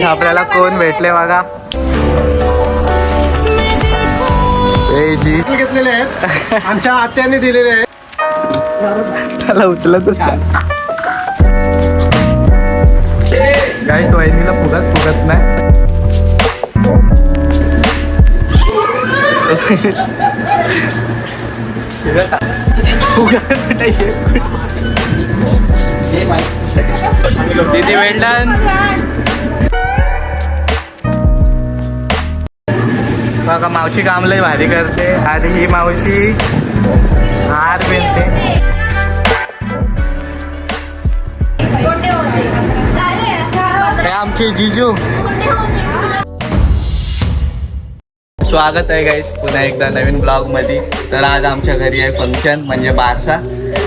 आपल्याला कोण भेटले बघा. जी घेतलेले आहेत आमच्या आत्याने दिलेले आहेत. त्याला उचलतच काही वहिनीला फुगत नाही. दीदी वेल डन. बघा मावशी काम लय भारी करते. आणि ही मावशी हार विणते. हे आमचे जिजू. स्वागत आहे गाईस पुन्हा एकदा नवीन ब्लॉग मध्ये. तर आज आमच्या घरी आहे फंक्शन म्हणजे बारसा.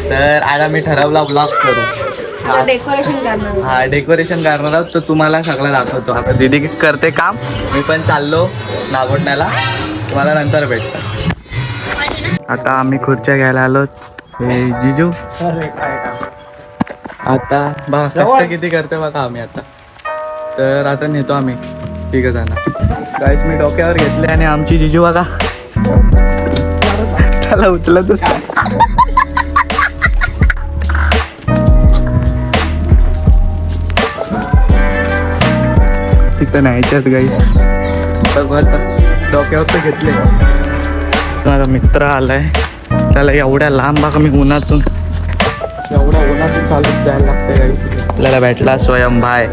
तर आज आम्ही ठरवला ब्लॉग करू. डेकोरेशन करणार. हा डेकोरेशन करणार आहोत. तर तुम्हाला सगळं दाखवतो. आता दीदी करते काम, मी पण चाललो नागोठण्याला. तुम्हाला नंतर भेटतात. आता आम्ही खुर्च्या घ्यायला आलो. हे जिजू आता बघा कष्ट किती करते बघा आम्ही आता. तर आता नेतो आम्ही तिघ जण. गाईस मी डोक्यावर घेतले आणि आमची जिजू बघा त्याला उचलतच इथं न्यायच्यात गाईस. आता डोक्यावर तर घेतले. माझा मित्र आलाय. त्याला एवढ्या लांब बघा मी उन्हातून चालत जायला लागते गाईस. आपल्याला भेटला स्वयं भाय.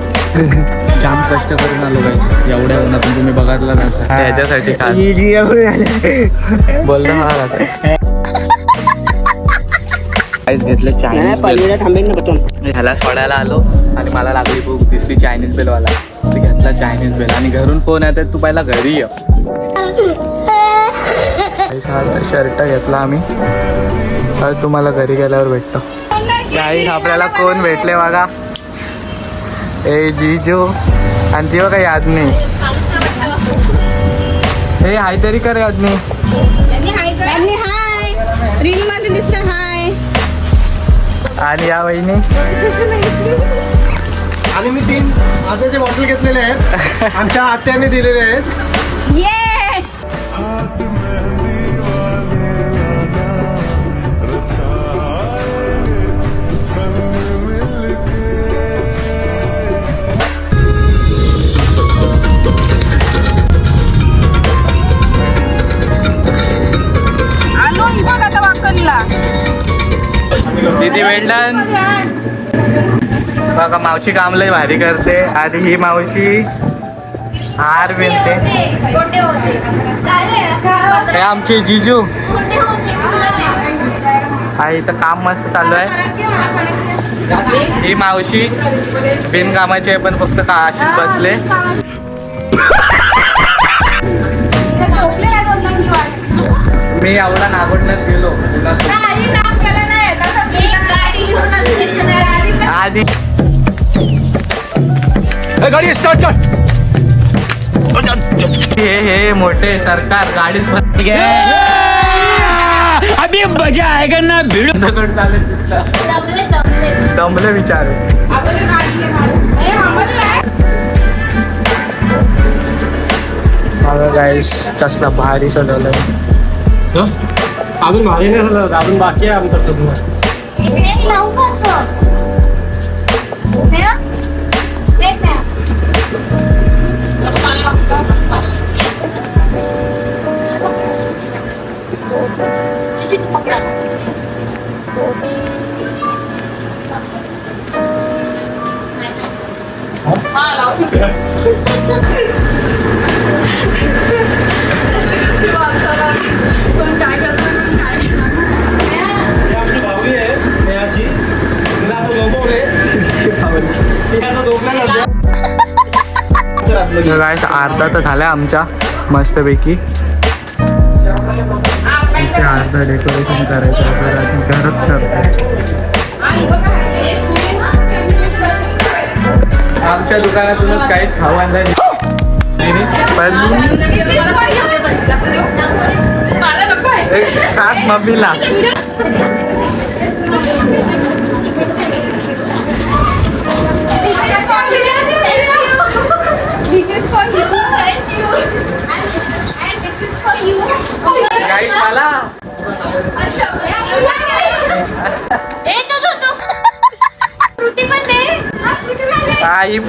जाम कष्ट करून आलो गाईस. एवढ्या उन्हातून तुम्ही बघायला जाता त्याच्यासाठी खास बोललो हा काहीच घेतलं चायनीज बेल. ह्याला सोडायला आलो आणि मला लागली भूक. दिसली चायनीज बेलवाला. तर घेतला चायनीज बेल आणि घरून फोन येतात तू पहिला घरी ये. शर्ट घेतला आम्ही. तर तुम्हाला घरी गेल्यावर भेटतो. काही आपल्याला कोण भेटले बघा. ए जिजू आणि ती बघा यादनी. हे हाय तरी कर यादनी. आणि या वहिनी आणि मी 3 माझ्याचे बॉटल घेतलेले आहेत आमच्या आत्याने दिलेले आहेत. दीदी वेल डन. बघा मावशी काम लय भारी करते. आणि ही मावशी हार विणते. हे आमचे जिजू. आहे इथं काम मस्त चालू आहे. ही मावशी बिनकामाची आहे पण फक्त अशीच बसले. मी एवढा नागोठण्यात गेलो आधी. गाडी स्टार्ट कर. हे मोठे सरकार गाडीत अभी मजा आएगा ना. भिड़ दमले विचार. गाईस कसला भारी सजवलंय. अजून भारी नाही झालं. अजून बाकी आहे आमचं सगळं. गाईस अर्धा तर झाला आमच्या मस्तपैकी. अर्धा डेकोरेशन करायचं घरात करतो. आमच्या दुकानातूनच काहीच खाऊ आणलं पण खास मम्मीला.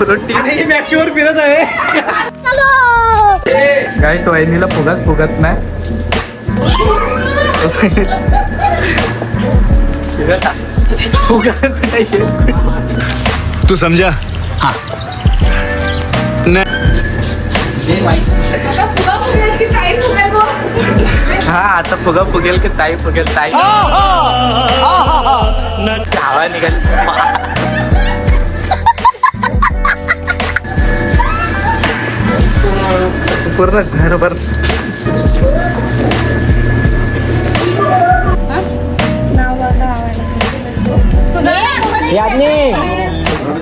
रोटी मॅक्सीवर फिरत आहे. काय तो वहिनीला फुगत नाही. फुगत नाही. तू समझा हाँ हा आता फुगा फुगेल की ताई फुगेल ताई. हवा निघाल. पूर्ण घरभर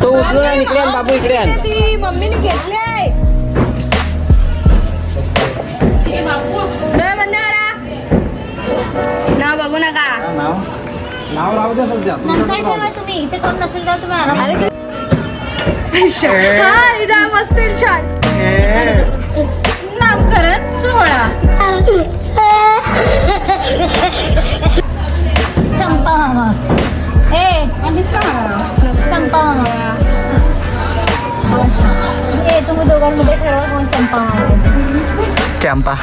तो उचलून आण इकडे आण बाबू इकडे आण. ती मम्मीने घेतली आहे. डोळे बंद करा. नाव बघू नका. नाव राहू द्या सध्या. नंतर ठेवा तुम्ही इथे कोण नसेल तर तुम्ही आराम मस्त छान नामकरण सोहळा. संपा मामा संपा मामा तुम्ही दोघांमध्ये ठरवा कोण संपा मामा. कॅम्पा.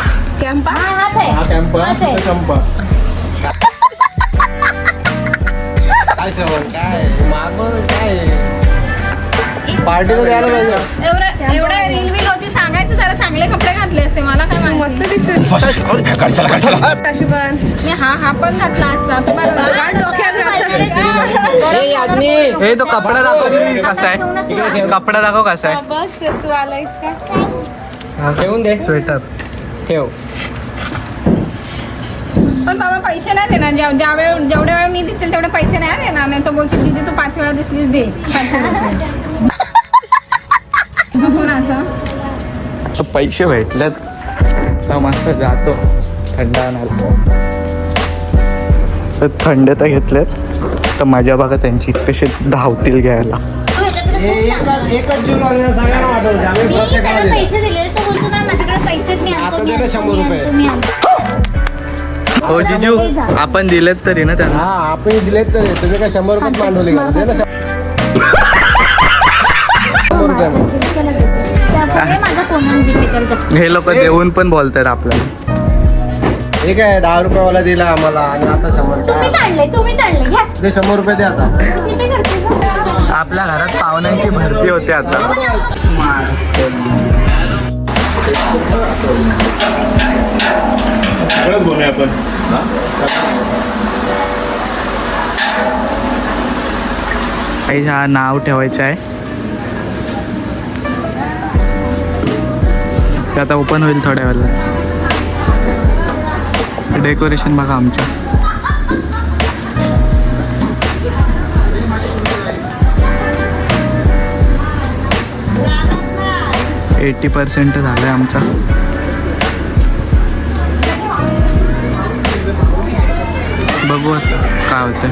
कॅम्पा हाच आहे हा कॅम्प हाच आहे. चंपा. काय श्रवण काय मागवर काय पार्टीला द्यायला पाहिजे. एवढं रील बिल होती सांगायचं जरा चांगले कपडे घातले असते. मला काय माहिती. मस्त दिसते. मी हा पण घातला असता. हे तो कपडा दाखव कसा आहे. कपडा दाखव कसा आहे. बस तू आलायस का. ठेवून दे स्वेटर. ठेव. पण बाबा पैसे नाही देणार. जेवढ्या वेळा मी दिसेल तेवढे पैसे नाही देणार. नाही तो बोलशील तिथे तू 5 वेळा दिसलीस दे 500 रुपये. कोण असं पैसे भेटलेत तर मस्त जातो थंड आणायला. तर थंड तर घेतलेत तर माझ्या बघा त्यांची कशी धावतील घ्यायला. एकच जीव लागला सगळ्यांना वाटवते. आम्ही मी प्रत्येकाला त्याला देतो. पैसे दिले तो बोलतो ना माझ्याकडे पैसेच नाही. आता आणतो, दे ना मी 100 आणतो, रुपये. मी आणतो. हो जिजू आपण दिलेत तरी ना त्यांना. हा आपण दिलेत तर तुम्ही काय 100 रुपये मांडवले का? दे ना 100 रुपये मग. त्यापुढे माझा फोन जीपे करतो. हे लोक देऊन पण बोलतात आपल्याला. हे काय 10 रुपयावाला दिला आम्हाला आणि आता 100 तुम्ही चालले घ्या. दे 100 रुपये दे आता. जीपे करते का? आपल्या घरात पाहुण्यांची भरती होते आता. हा नाव ठेवायचं आहे. ते आता ओपन होईल थोड्या वेळेला. डेकोरेशन बघा आमच्या. %80 झालंय आमचा. बघू आता काय होतं.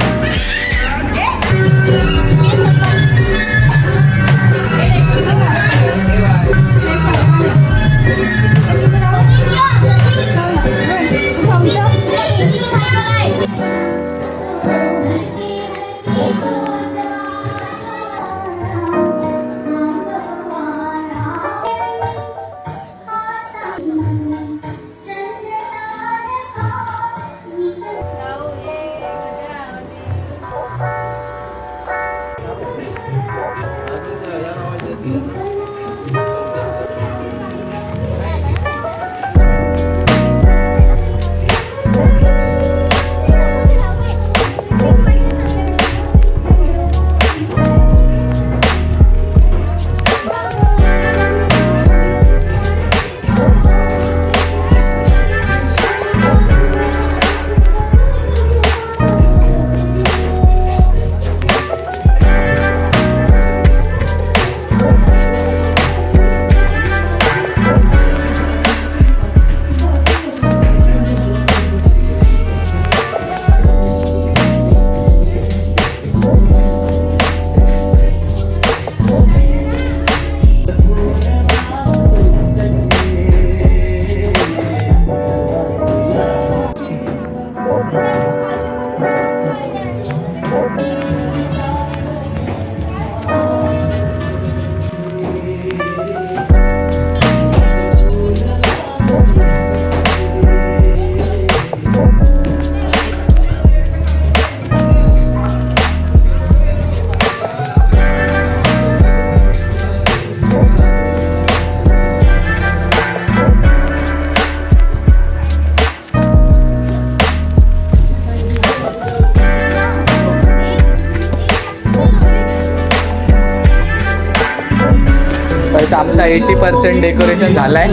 आमचा 80% डेकोरेशन झालाय.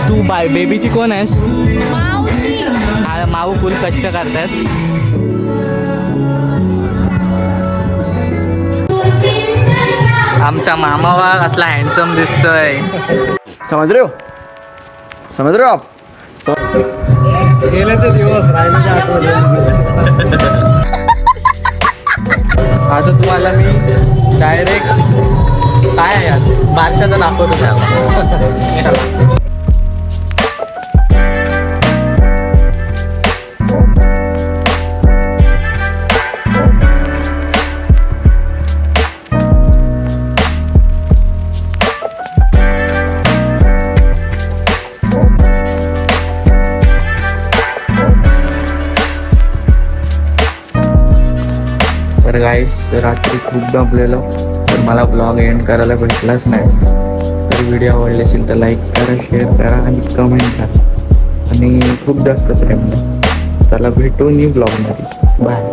तू बाय बेबीची कोण आहेस? हा, माऊ फुल कष्ट करतायत. आमचा मामा वाघ असला हँडसम दिसतोय. समझ रहे हो आप? गेले ते दिवस राहिले ते आठवले. आता तुम्हाला मी डायरेक्ट काय आहे आज बारशाचं दाखवतो त्याला. तर गाईस रात्री खूप दमलेलो, तर मला ब्लॉग एंड करायला भेटलाच नाही. तर व्हिडिओ आवडले असेल तर लाईक करा, शेअर करा आणि कमेंट करा आणि खूप जास्त प्रेम द्या. चला भेटू न्यू ब्लॉगमध्ये. बाय.